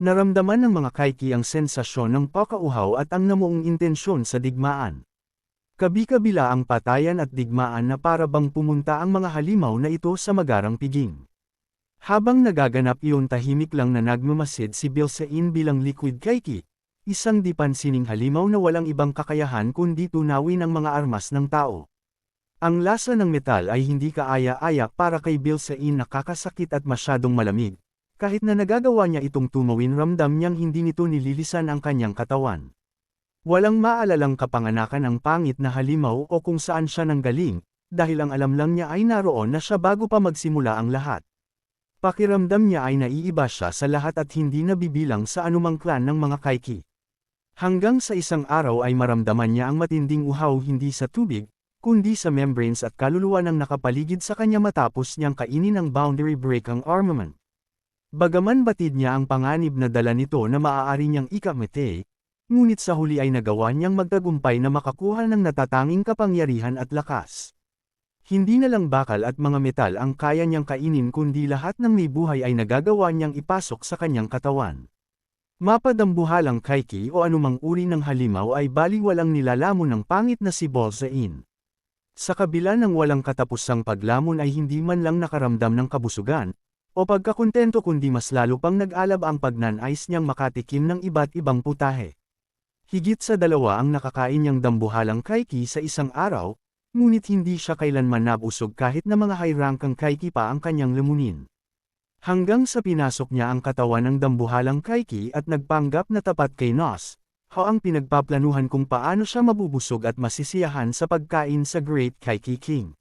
Naramdaman ng mga Kaiki ang sensasyon ng pakauhaw at ang namuong intensyon sa digmaan. Kabi-kabila ang patayan at digmaan na para bang pumunta ang mga halimaw na ito sa magarang piging. Habang nagaganap iyon, tahimik lang na nagmamasid si Bilsain bilang liquid Kaiki, isang di pansining halimaw na walang ibang kakayahan kundi tunawin ang mga armas ng tao. Ang lasa ng metal ay hindi kaaya-aya para kay Bilsain, nakakasakit at masyadong malamig. Kahit na nagagawa niya itong tumawin, ramdam niyang hindi nito nililisan ang kanyang katawan. Walang maalalang kapanganakan ang pangit na halimaw o kung saan siya nanggaling, dahil ang alam lang niya ay naroon na siya bago pa magsimula ang lahat. Pakiramdam niya ay naiiba siya sa lahat at hindi nabibilang sa anumang clan ng mga Kaiki. Hanggang sa isang araw ay maramdaman niya ang matinding uhaw hindi sa tubig, kundi sa membranes at kaluluwa ng nakapaligid sa kanya matapos niyang kainin ang boundary break ang armament. Bagaman batid niya ang panganib na dala nito na maaari niyang ikamete, ngunit sa huli ay nagawa niyang magtagumpay na makakuha ng natatanging kapangyarihan at lakas. Hindi na lang bakal at mga metal ang kaya niyang kainin kundi lahat ng may buhay ay nagagawa niyang ipasok sa kanyang katawan. Mapadambuhalang Kaiki o anumang uri ng halimaw ay baliwalang nilalamon ng pangit na si Bilsain. Sa kabila ng walang katapusang paglamon ay hindi man lang nakaramdam ng kabusugan o pagkakontento kundi mas lalo pang nag-alab ang pagnanais niyang makatikim ng iba't ibang putahe. Higit sa dalawa ang nakakain niyang dambuhalang Kaiki sa isang araw, ngunit hindi siya kailanman nabusog kahit na mga high-rankang Kaiki pa ang kanyang lamunin. Hanggang sa pinasok niya ang katawan ng dambuhalang Kaiki at nagpanggap na tapat kay Nos, ang pinagpaplanuhan kung paano siya mabubusog at masisiyahan sa pagkain sa Great Kaiki King.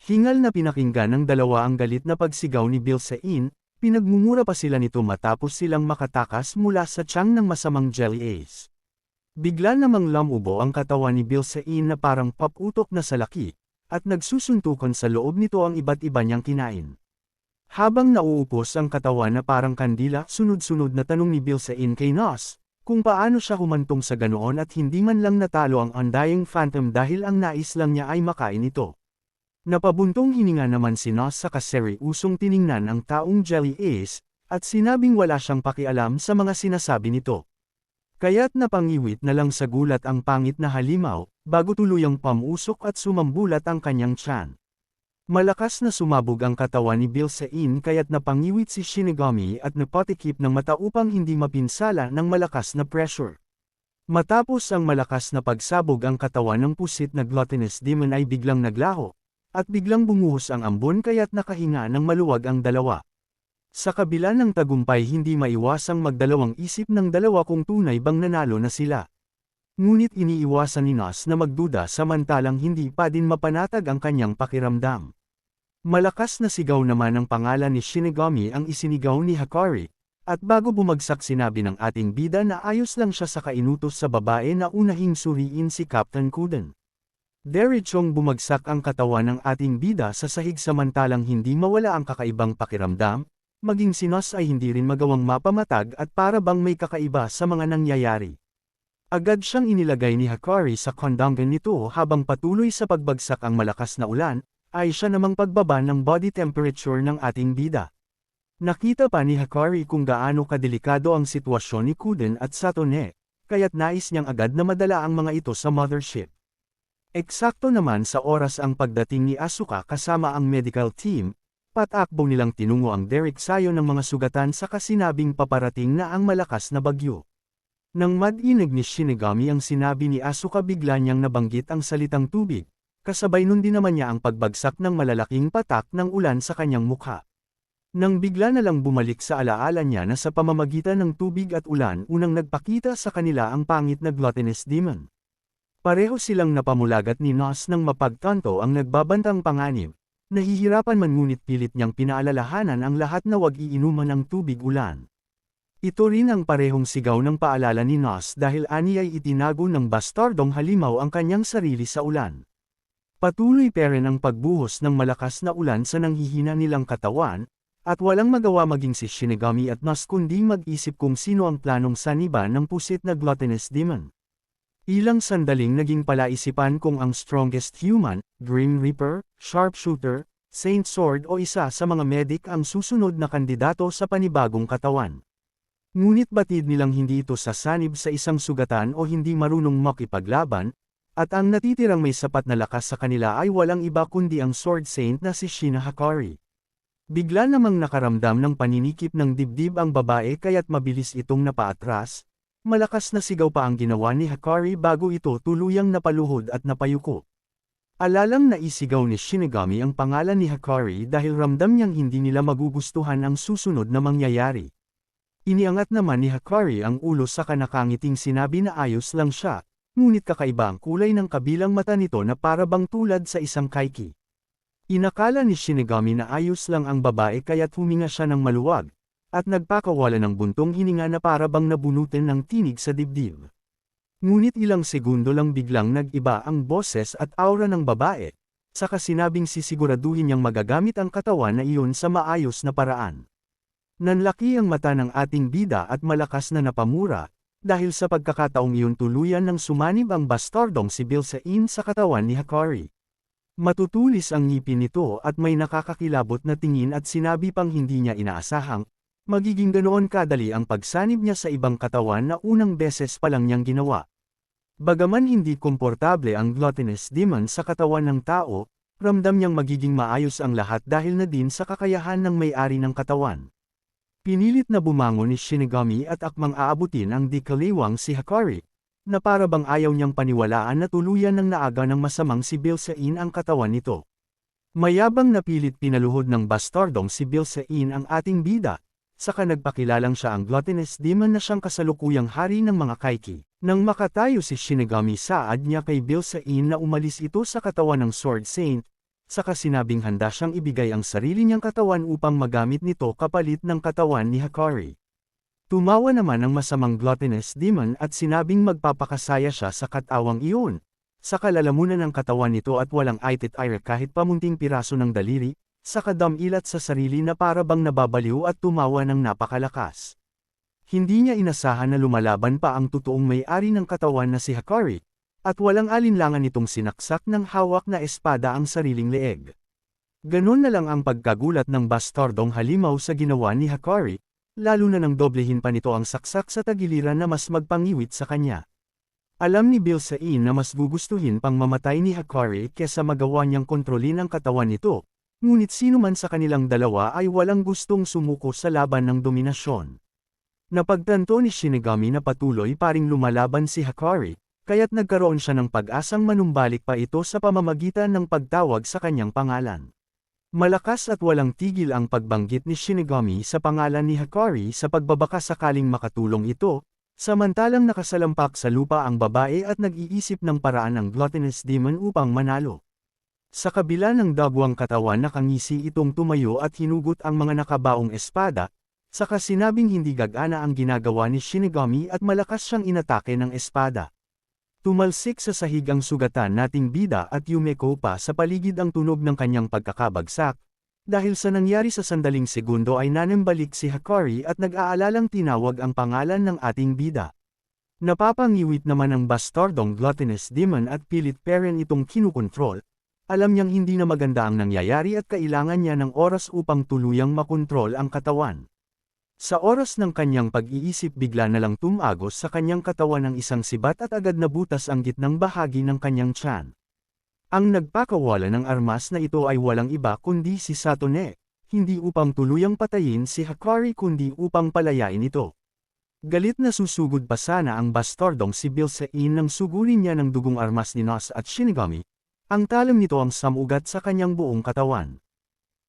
Hingal na pinakinggan ng dalawa ang galit na pagsigaw ni Bilsain, pinagmumura pa sila nito matapos silang makatakas mula sa tiyan ng masamang jelly ace. Bigla namang lamubo ang katawan ni Bilsain na parang paputok na sa laki, at nagsusuntukan sa loob nito ang iba't iba niyang kinain. Habang nauupos ang katawan na parang kandila, sunod-sunod na tanong ni Bilsain kay Nos, kung paano siya humantong sa ganoon at hindi man lang natalo ang Undying Phantom dahil ang nais lang niya ay makain ito. Napabuntong hininga naman si Nos sa kaseryusong tiningnan ang taong jelly ace, at sinabing wala siyang pakialam sa mga sinasabi nito. Kaya't napangiwit na lang sa gulat ang pangit na halimaw, bago tuluyang pamusok at sumambulat ang kanyang tiyan. Malakas na sumabog ang katawan ni Bilsain kaya't napangiwit si Shinigami at napatikip ng mata upang hindi mapinsala ng malakas na pressure. Matapos ang malakas na pagsabog, ang katawan ng pusit na gluttonous demon ay biglang naglaho, at biglang bumuhos ang ambon kaya't nakahinga ng maluwag ang dalawa. Sa kabila ng tagumpay, hindi maiwasang magdalawang isip ng dalawa kung tunay bang nanalo na sila. Ngunit iniiwasan ni Nos na magduda samantalang hindi pa din mapanatag ang kanyang pakiramdam. Malakas na sigaw naman ang pangalan ni Shinigami ang isinigaw ni Hakari, at bago bumagsak sinabi ng ating bida na ayos lang siya sa kainutos sa babae na unahing suriin si Captain Kuden. Diretsong bumagsak ang katawan ng ating bida sa sahig samantalang hindi mawala ang kakaibang pakiramdam, maging si Nos ay hindi rin magawang mapamatag at para bang may kakaiba sa mga nangyayari. Agad siyang inilagay ni Hakari sa kondongan nito habang patuloy sa pagbagsak ang malakas na ulan, ay siya namang pagbaba ng body temperature ng ating bida. Nakita pa ni Hakari kung gaano kadelikado ang sitwasyon ni Kuden at Satone, kaya't nais niyang agad na madala ang mga ito sa mothership. Eksakto naman sa oras ang pagdating ni Asuka kasama ang medical team, patakbo nilang tinungo ang derrick sayo ng mga sugatan sa kasinabing paparating na ang malakas na bagyo. Nang madinig ni Shinigami ang sinabi ni Asuka, bigla niyang nabanggit ang salitang tubig, kasabay nun din naman niya ang pagbagsak ng malalaking patak ng ulan sa kanyang mukha. Nang bigla na lang bumalik sa alaala niya na sa pamamagitan ng tubig at ulan unang nagpakita sa kanila ang pangit na gluttonous demon. Pareho silang napamulagat ni Nos nang mapagtanto ang nagbabantang panganib. Nahihirapan man ngunit pilit niyang pinaalalahanan ang lahat na wag iinuman ng tubig ulan. Ito rin ang parehong sigaw ng paalala ni Nos dahil ani ay itinago ng bastardong halimaw ang kanyang sarili sa ulan. Patuloy pa rin ang pagbuhos ng malakas na ulan sa nanghihina nilang katawan, at walang magawa maging si Shinigami at Nos kundi mag-isip kung sino ang planong saniba ng pusit na gluttonous demon. Ilang sandaling naging palaisipan kung ang strongest human, Grim Reaper, Sharpshooter, Saint Sword o isa sa mga medic ang susunod na kandidato sa panibagong katawan. Ngunit batid nilang hindi ito sasanib sa isang sugatan o hindi marunong makipaglaban, at ang natitirang may sapat na lakas sa kanila ay walang iba kundi ang Sword Saint na si Shina Hakari. Bigla namang nakaramdam ng paninikip ng dibdib ang babae kaya't mabilis itong napaatras, malakas na sigaw pa ang ginawa ni Hakari bago ito tuluyang napaluhod at napayuko. Alalang naisigaw ni Shinigami ang pangalan ni Hakari dahil ramdam niyang hindi nila magugustuhan ang susunod na mangyayari. Iniangat naman ni Hakari ang ulo sa kanakangiting sinabi na ayos lang siya, ngunit kakaiba ang kulay ng kabilang mata nito na para bang tulad sa isang kaiki. Inakala ni Shinigami na ayos lang ang babae kaya't huminga siya ng maluwag, at nagpakawala ng buntong hininga na para bang nabunutin ng tinig sa dibdib. Ngunit ilang segundo lang biglang nag-iba ang boses at aura ng babae, saka sinabing sisiguraduhin niyang magagamit ang katawan na iyon sa maayos na paraan. Nanlaki ang mata ng ating bida at malakas na napamura, dahil sa pagkakataong iyon tuluyan ng sumanib ang bastardong si Bilsain sa katawan ni Hakari. Matutulis ang ngipin nito at may nakakakilabot na tingin at sinabi pang hindi niya inaasahang, magiging ganoon kadali ang pagsanib niya sa ibang katawan na unang beses pa lang niyang ginawa. Bagaman hindi komportable ang gluttonous demon sa katawan ng tao, ramdam niyang magiging maayos ang lahat dahil na din sa kakayahan ng may-ari ng katawan. Pinilit na bumangon ni Shinigami at akmang aabutin ang di-kaliwang si Hakari, na para bang ayaw niyang paniwalaan na tuluyan ng naaga ng masamang si Bilsain ang katawan nito. Mayabang na pilit pinaluhod ng bastardong si Bilsain ang ating bida, saka nagpakilalang siya ang gluttonous demon na siyang kasalukuyang hari ng mga kaiki. Nang makatayo si Shinigami saad niya kay Bilsain na umalis ito sa katawan ng Sword Saint, saka sinabing handa siyang ibigay ang sarili niyang katawan upang magamit nito kapalit ng katawan ni Hakari. Tumawa naman ang masamang gluttonous demon at sinabing magpapakasaya siya sa katawang iyon, saka lalamunan ng katawan nito at walang aitit-ire kahit pamunting piraso ng daliri, saka damilat sa sarili na para bang nababaliw at tumawa ng napakalakas. Hindi niya inasahan na lumalaban pa ang totoong may-ari ng katawan na si Hakari, at walang alinlangan itong sinaksak ng hawak na espada ang sariling leeg. Ganon na lang ang pagkagulat ng bastardong halimaw sa ginawa ni Hakari, lalo na nang doblehin pa nito ang saksak sa tagiliran na mas magpangiwit sa kanya. Alam ni Bilsain na mas gugustuhin pang mamatay ni Hakari kesa magawa niyang kontrolin ang katawan nito, ngunit sino man sa kanilang dalawa ay walang gustong sumuko sa laban ng dominasyon. Napagtanto ni Shinigami na patuloy paring lumalaban si Hakari, kaya't nagkaroon siya ng pag-asang manumbalik pa ito sa pamamagitan ng pagtawag sa kanyang pangalan. Malakas at walang tigil ang pagbanggit ni Shinigami sa pangalan ni Hakari sa pagbabaka sakaling makatulong ito, samantalang nakasalampak sa lupa ang babae at nag-iisip ng paraan ng gluttonous demon upang manalo. Sa kabila ng dagwang katawan nakangisi itong tumayo at hinugot ang mga nakabaong espada, saka sinabing hindi gagana ang ginagawa ni Shinigami at malakas siyang inatake ng espada. Tumalsik sa sahig ang sugatan nating bida at yumeko pa sa paligid ang tunog ng kanyang pagkakabagsak, dahil sa nangyari sa sandaling segundo ay nanembalik si Hakari at nag-aalalang tinawag ang pangalan ng ating bida. Napapangiwit naman ang bastardong gluttonous demon at pilit peren itong kinukontrol, alam niyang hindi na maganda ang nangyayari at kailangan niya ng oras upang tuluyang makontrol ang katawan. Sa oras ng kanyang pag-iisip bigla na lang tumagos sa kanyang katawan ng isang sibat at agad nabutas ang gitnang bahagi ng kanyang tiyan. Ang nagpakawala ng armas na ito ay walang iba kundi si Satone, hindi upang tuluyang patayin si Hakari kundi upang palayain ito. Galit na susugod pa sana ang bastardong si Bilsain nang sugurin niya ng dugong armas ni Nos at Shinigami, ang talam nito ang samugat sa kanyang buong katawan.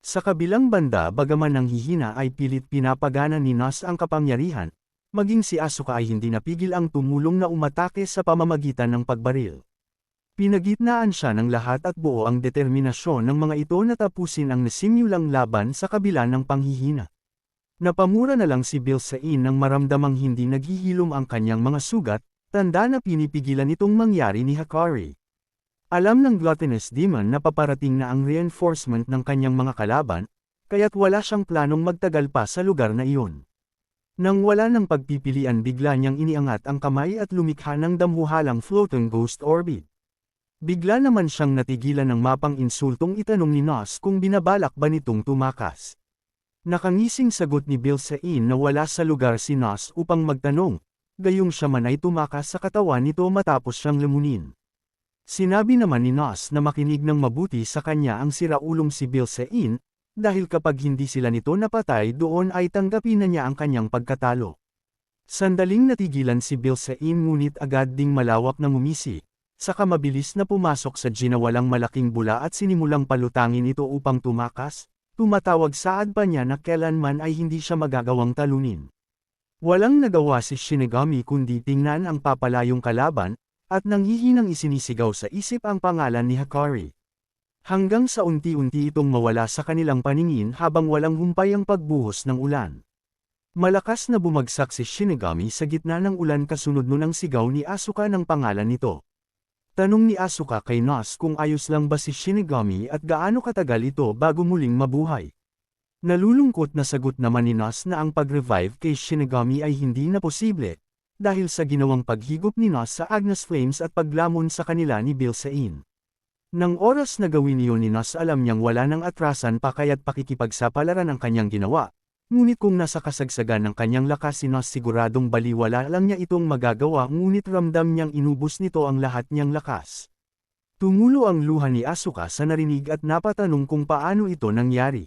Sa kabilang banda bagaman nanghihina ay pilit pinapagana ni Nos ang kapangyarihan, maging si Asuka ay hindi napigil ang tumulong na umatake sa pamamagitan ng pagbaril. Pinagitnaan siya ng lahat at buo ang determinasyon ng mga ito na tapusin ang nasimulang laban sa kabila ng panghihina. Napamura na lang si Bilsain nang maramdamang hindi naghihilom ang kanyang mga sugat, tanda na pinipigilan itong mangyari ni Hakari. Alam ng gluttonous demon na paparating na ang reinforcement ng kanyang mga kalaban, kaya't wala siyang planong magtagal pa sa lugar na iyon. Nang wala ng pagpipilian bigla niyang iniangat ang kamay at lumikha ng dambuhalang floating ghost orbit. Bigla naman siyang natigilan ng mapang insultong itanong ni Nos kung binabalak ba nitong tumakas. Nakangising sagot ni Bilsain na wala sa lugar si Nos upang magtanong, gayong siya man ay tumakas sa katawan nito matapos siyang lumunin. Sinabi naman ni Nos na makinig ng mabuti sa kanya ang siraulong si Bilsain, dahil kapag hindi sila nito napatay doon ay tanggapin na niya ang kanyang pagkatalo. Sandaling natigilan si Bilsain ngunit agad ding malawak na ngumisi, saka mabilis na pumasok sa ginawalang malaking bula at sinimulang palutangin ito upang tumakas. Tumatawag saad pa niya na kailanman ay hindi siya magagawang talunin. Walang nagawa si Shinigami kundi tingnan ang papalayong kalaban, at nanghihinang isinisigaw sa isip ang pangalan ni Hakari. Hanggang sa unti-unti itong mawala sa kanilang paningin habang walang humpay ang pagbuhos ng ulan. Malakas na bumagsak si Shinigami sa gitna ng ulan kasunod nun ang sigaw ni Asuka ng pangalan nito. Tanong ni Asuka kay Nos kung ayos lang ba si Shinigami at gaano katagal ito bago muling mabuhay. Nalulungkot na sagot naman ni Nos na ang pag-revive kay Shinigami ay hindi na posible, dahil sa ginawang paghigop ni Nos sa Agnes Flames at paglamon sa kanila ni Bilsain. Nang oras na gawin iyon ni Nos alam niyang wala nang atrasan pa kaya't pakikipagsapalaran ang kanyang ginawa. Ngunit kung nasa kasagsagan ng kanyang lakas si Nos siguradong baliwala lang niya itong magagawa ngunit ramdam niyang inubos nito ang lahat niyang lakas. Tumulo ang luha ni Asuka sa narinig at napatanong kung paano ito nangyari.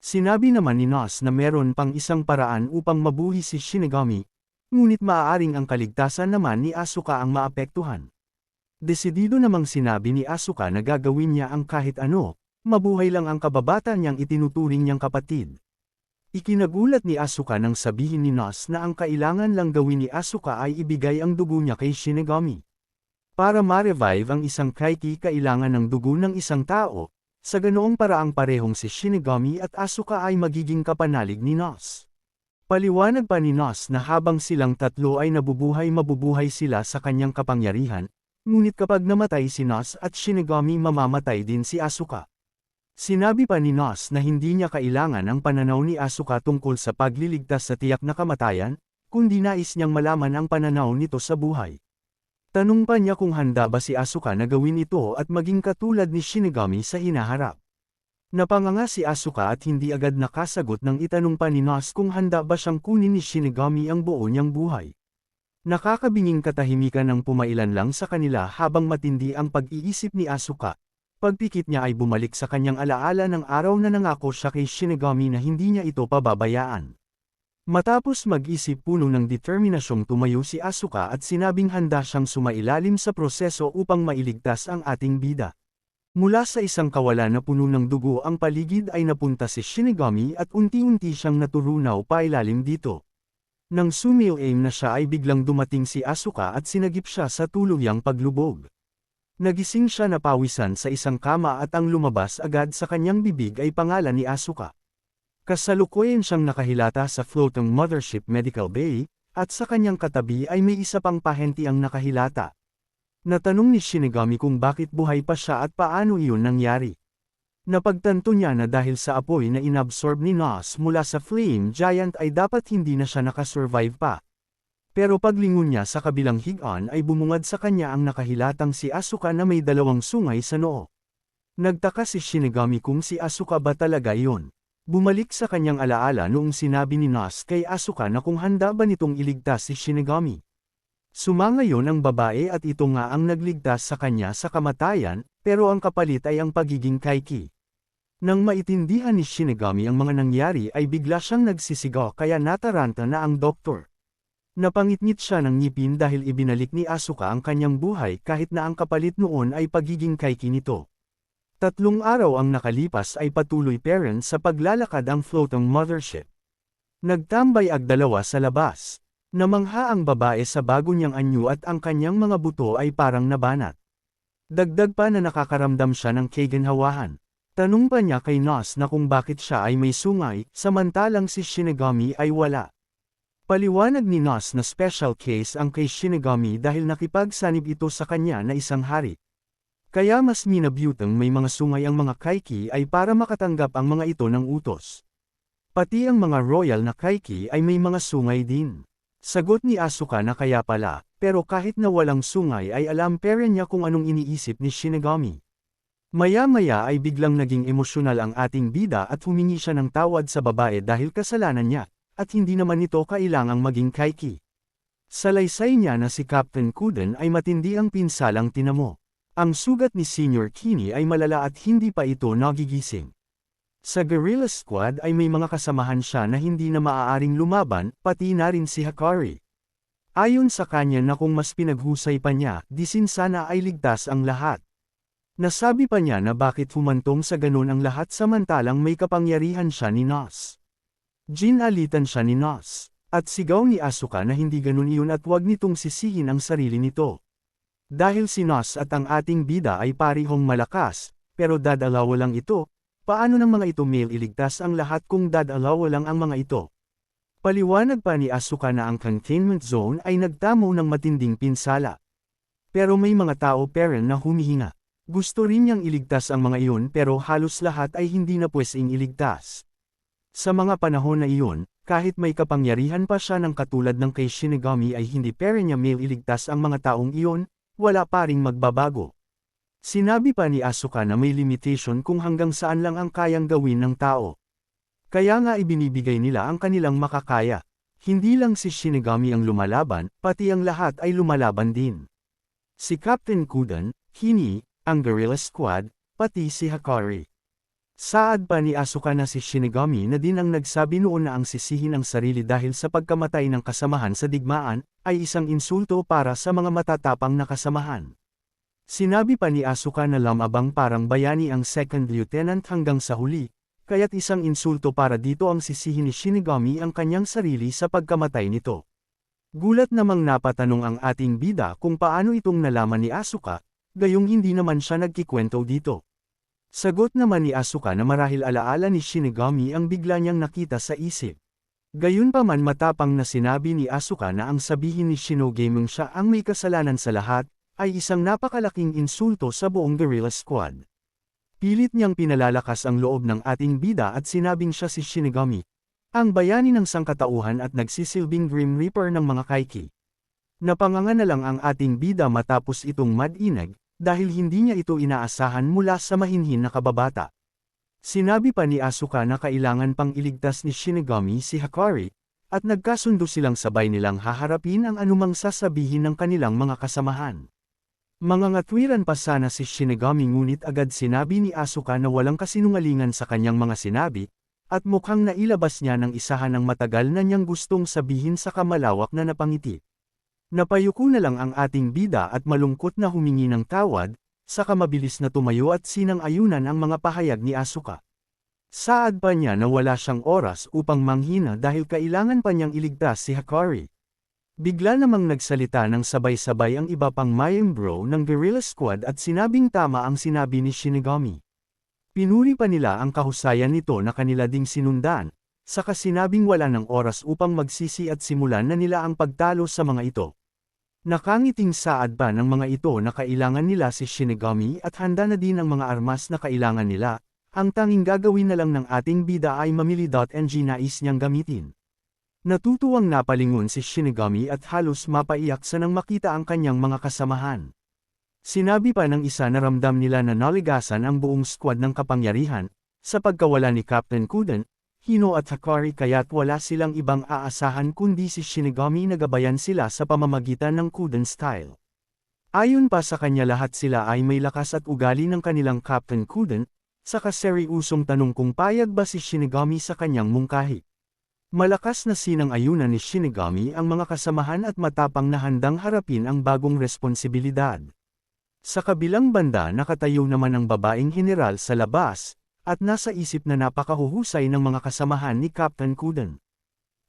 Sinabi naman ni Nos na meron pang isang paraan upang mabuhi si Shinigami, ngunit maaaring ang kaligtasan naman ni Asuka ang maapektuhan. Desidido namang sinabi ni Asuka na gagawin niya ang kahit ano, mabuhay lang ang kababata niyang itinuturing niyang kapatid. Ikinagulat ni Asuka nang sabihin ni Nos na ang kailangan lang gawin ni Asuka ay ibigay ang dugo niya kay Shinigami. Para ma-revive ang isang Kaiki kailangan ng dugo ng isang tao, sa ganoong paraang parehong si Shinigami at Asuka ay magiging kapanalig ni Nos. Paliwanag pa ni Nos na habang silang tatlo ay mabubuhay sila sa kanyang kapangyarihan, ngunit kapag namatay si Nos at Shinigami mamamatay din si Asuka. Sinabi pa ni Nos na hindi niya kailangan ang pananaw ni Asuka tungkol sa pagliligtas sa tiyak na kamatayan, kundi nais niyang malaman ang pananaw nito sa buhay. Tanong pa niya kung handa ba si Asuka na gawin ito at maging katulad ni Shinigami sa hinaharap. Napanganga si Asuka at hindi agad nakasagot nang itanong pa ni Nos kung handa ba siyang kunin ni Shinigami ang buo niyang buhay. Nakakabinging katahimikan ang pumailan lang sa kanila habang matindi ang pag-iisip ni Asuka. Pagpikit niya ay bumalik sa kanyang alaala ng araw na nangako siya kay Shinigami na hindi niya ito pababayaan. Matapos mag-isip puno ng determinasyong tumayo si Asuka at sinabing handa siyang sumailalim sa proseso upang mailigtas ang ating bida. Mula sa isang kawalan na puno ng dugo ang paligid ay napunta si Shinigami at unti-unti siyang naturunaw pailalim dito. Nang sumil-aim na siya ay biglang dumating si Asuka at sinagip siya sa tuluyang paglubog. Nagising siya na pawisan sa isang kama at ang lumabas agad sa kanyang bibig ay pangalan ni Asuka. Kasalukuyan siyang nakahilata sa floating Mothership Medical Bay, at sa kanyang katabi ay may isa pang pahenti ang nakahilata. Natanong ni Shinigami kung bakit buhay pa siya at paano iyon nangyari. Napagtanto niya na dahil sa apoy na inabsorb ni Nos mula sa Flame Giant ay dapat hindi na siya nakasurvive pa. Pero paglingon niya sa kabilang higaan ay bumungad sa kanya ang nakahilatang si Asuka na may dalawang sungay sa noo. Nagtaka si Shinigami kung si Asuka ba talaga iyon. Bumalik sa kanyang alaala noong sinabi ni Nos kay Asuka na kung handa ba nitong iligtas si Shinigami. Sumangayon ang babae at ito nga ang nagligtas sa kanya sa kamatayan, pero ang kapalit ay ang pagiging Kaiki. Nang maitindihan ni Shinigami ang mga nangyari ay bigla siyang nagsisigaw kaya nataranta na ang doktor. Napangitngit siya ng ngipin dahil ibinalik ni Asuka ang kanyang buhay kahit na ang kapalit noon ay pagiging Kaiki nito. 3 araw ang nakalipas ay patuloy pa rin sa paglalakad ang floating mothership. Nagtambay ag-dalawa sa labas. Namangha ang babae sa bago niyang anyo at ang kanyang mga buto ay parang nabanat. Dagdag pa na nakakaramdam siya ng kaginhawahan. Tanong pa niya kay Nos na kung bakit siya ay may sungay, samantalang si Shinigami ay wala. Paliwanag ni Nos na special case ang kay Shinigami dahil nakipagsanib ito sa kanya na isang hari. Kaya mas minabutang may mga sungay ang mga Kaiki ay para makatanggap ang mga ito ng utos. Pati ang mga royal na Kaiki ay may mga sungay din. Sagot ni Asuka na kaya pala, pero kahit na walang sungay ay alam pa rin niya kung anong iniisip ni Shinigami. Maya-maya ay biglang naging emosyonal ang ating bida at humingi siya ng tawad sa babae dahil kasalanan niya, at hindi naman ito kailangang maging kaiki. Salaysay niya na si Captain Kuden ay matindi ang pinsalang tinamo. Ang sugat ni Senior Kinney ay malala at hindi pa ito nagigising. Sa Guerrilla Squad ay may mga kasamahan siya na hindi na maaaring lumaban, pati na rin si Hakari. Ayon sa kanya na kung mas pinaghusay pa niya, disin sana ay ligtas ang lahat. Nasabi pa niya na bakit humantong sa ganun ang lahat samantalang may kapangyarihan siya ni Nos. Ginalitan siya ni Nos, at sigaw ni Asuka na hindi ganun iyon at wag nitong sisihin ang sarili nito. Dahil si Nos at ang ating bida ay parihong malakas, pero dadalawa lang ito, paano ng mga ito male iligtas ang lahat kung dadalawa lang ang mga ito? Paliwanag pa ni Asuka na ang containment zone ay nagtamo ng matinding pinsala. Pero may mga tao peril na humihinga. Gusto rin niyang iligtas ang mga iyon pero halos lahat ay hindi na pweseng iligtas. Sa mga panahon na iyon, kahit may kapangyarihan pa siya ng katulad ng kay Shinigami ay hindi pera niya male iligtas ang mga taong iyon, wala pa ring magbabago. Sinabi pa ni Asuka na may limitation kung hanggang saan lang ang kayang gawin ng tao. Kaya nga ibinibigay nila ang kanilang makakaya. Hindi lang si Shinigami ang lumalaban, pati ang lahat ay lumalaban din. Si Captain Kuden, Kinney, ang Guerrilla Squad, pati si Hakari. Saad pa ni Asuka na si Shinigami na din ang nagsabi noon na ang sisihin ang sarili dahil sa pagkamatay ng kasamahan sa digmaan, ay isang insulto para sa mga matatapang na kasamahan. Sinabi pa ni Asuka na lamabang parang bayani ang second lieutenant hanggang sa huli, kaya't isang insulto para dito ang sisihin ni Shinigami ang kanyang sarili sa pagkamatay nito. Gulat namang napatanong ang ating bida kung paano itong nalaman ni Asuka, gayong hindi naman siya nagkikwento dito. Sagot naman ni Asuka na marahil alaala ni Shinigami ang bigla niyang nakita sa isip. Gayunpaman matapang na sinabi ni Asuka na ang sabihin ni Shinigami siya ang may kasalanan sa lahat, ay isang napakalaking insulto sa buong Guerrilla Squad. Pilit niyang pinalalakas ang loob ng ating bida at sinabing siya si Shinigami, ang bayani ng sangkatauhan at nagsisilbing Grim Reaper ng mga kaiki. Napanganga na lang ang ating bida matapos itong madinag, dahil hindi niya ito inaasahan mula sa mahinhin na kababata. Sinabi pa ni Asuka na kailangan pang iligtas ni Shinigami si Hakari, at nagkasundo silang sabay nilang haharapin ang anumang sasabihin ng kanilang mga kasamahan. Mga ngatwiran pa sana si Shinigami ngunit agad sinabi ni Asuka na walang kasinungalingan sa kanyang mga sinabi, at mukhang nailabas niya ng isahan ng matagal na niyang gustong sabihin sa kamalawak na napangiti. Napayuko na lang ang ating bida at malungkot na humingi ng tawad, saka mabilis na tumayo at sinang-ayunan ang mga pahayag ni Asuka. Saad pa niya na wala siyang oras upang manghina dahil kailangan pa niyang iligtas si Hakari. Bigla namang nagsalita ng sabay-sabay ang iba pang miyembro ng Guerrilla Squad at sinabing tama ang sinabi ni Shinigami. Pinuri pa nila ang kahusayan nito na kanila ding sinundan, saka sinabing wala ng oras upang magsisi at simulan na nila ang pagtalo sa mga ito. Nakangiting saad pa ng mga ito na kailangan nila si Shinigami at handa na din ang mga armas na kailangan nila, ang tanging gagawin na lang ng ating bida ay mamili.ng nais niyang gamitin. Natutuwang napalingon si Shinigami at halos mapaiyak sa nang makita ang kanyang mga kasamahan. Sinabi pa ng isa na ramdam nila na naligasan ang buong squad ng kapangyarihan, sa pagkawala ni Captain Kuden, Hino at Hakari kaya't wala silang ibang aasahan kundi si Shinigami na gabayan sila sa pamamagitan ng Kuden style. Ayon pa sa kanya lahat sila ay may lakas at ugali ng kanilang Captain Kuden, saka seryusong tanong kung payag ba si Shinigami sa kanyang mungkahi. Malakas na sinang-ayunan ni Shinigami ang mga kasamahan at matapang na handang harapin ang bagong responsibilidad. Sa kabilang banda nakatayo naman ang babaeng general sa labas, at nasa isip na napakahuhusay ng mga kasamahan ni Captain Kuden.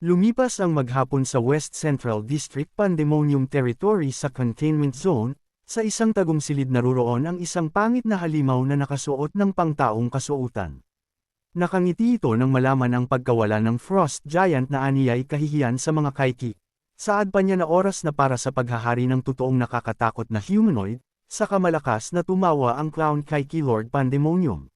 Lumipas ang maghapon sa West Central District Pandemonium Territory sa Containment Zone, sa isang tagong silid naruroon ang isang pangit na halimaw na nakasuot ng pangtaong kasuotan. Nakangiti ito nang malaman ang pagkawala ng Frost Giant na aniyay kahihiyan sa mga kaiki. Saad pa niya na oras na para sa paghahari ng totoong nakakatakot na humanoid, saka malakas na tumawa ang Clown Kaiki Lord Pandemonium.